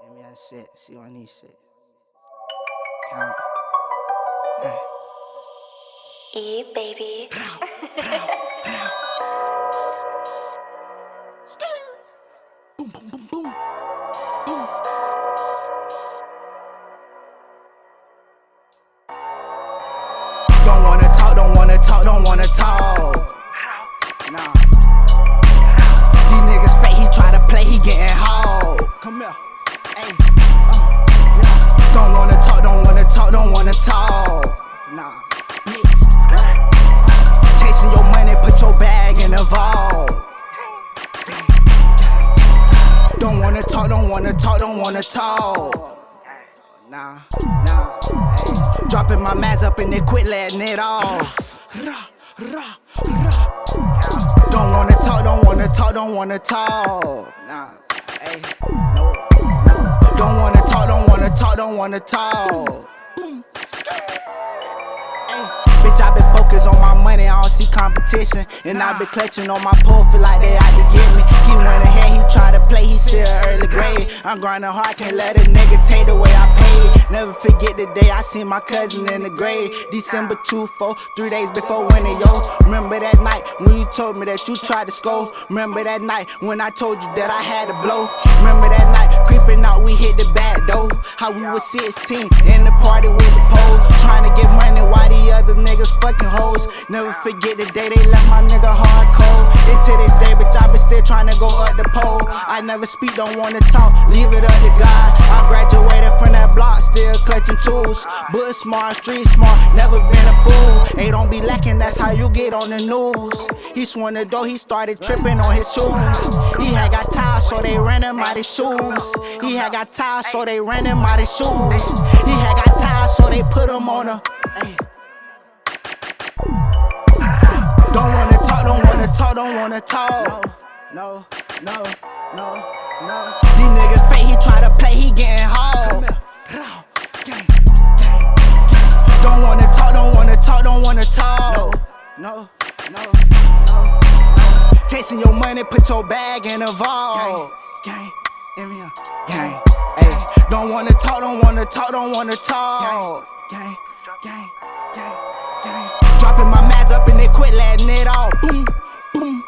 Give me that shit. See on these shit. Count. Hey. E baby. Boom, boom, boom, boom. Boom. Don't wanna talk, don't wanna talk, don't wanna talk. Nah. These niggas fake, he try to play, he getting hauled. Come here. Hey. Don't wanna talk, don't wanna talk, don't wanna talk. Nah. Bitch. Chasing your money, put your bag in the vault. Don't wanna talk, don't wanna talk, don't wanna talk. Nah, nah, ay. Dropping my mask up and they quit letting it off. Don't wanna talk, don't wanna talk, don't wanna talk. Nah, ay, no, no. Don't wanna talk, don't wanna talk, don't wanna talk. Boom, bitch, I been focused on my money, I don't see competition. And I been clutching on my pole, feel like they out to get me. He went ahead, he tried to play, he still early grade. I'm grinding hard, can't let a nigga take the way I paid. Never forget the day I seen my cousin in the grave. December 24, 3 days before winter, yo. Remember that night when you told me that you tried to score? Remember that night when I told you that I had to blow? Remember that night creeping out, we hit the back door? How we was 16 in the party with the pole, trying to get money while the other niggas fucking hoes. Never forget the day they left my nigga hard cold. And to this day, bitch, I been still trying to go up the pole. I never speak, don't wanna talk, leave it up to God. I graduated from that block, still clutching tools. Book smart, street smart, never been a fool. Hey, don't be lacking, that's how you get on the news. He swung the door, he started tripping on his shoes. He had got tired, so they ran him out his shoes. He had got tired, so they ran him out his shoes. He had got tired, so they put him on a. Ay. Don't wanna talk, don't wanna talk, don't wanna talk. No, no, no, no. These niggas fake, he try to play, he getting hauled. Don't wanna talk, don't wanna talk, don't wanna talk. No, no, no. Chasing your money, put your bag in the vault. Gang, gang, gang. Ay. Don't wanna talk, don't wanna talk, don't wanna talk. Gang, gang, gang, gang. Dropping my mask up and they quit letting it off. Boom, boom.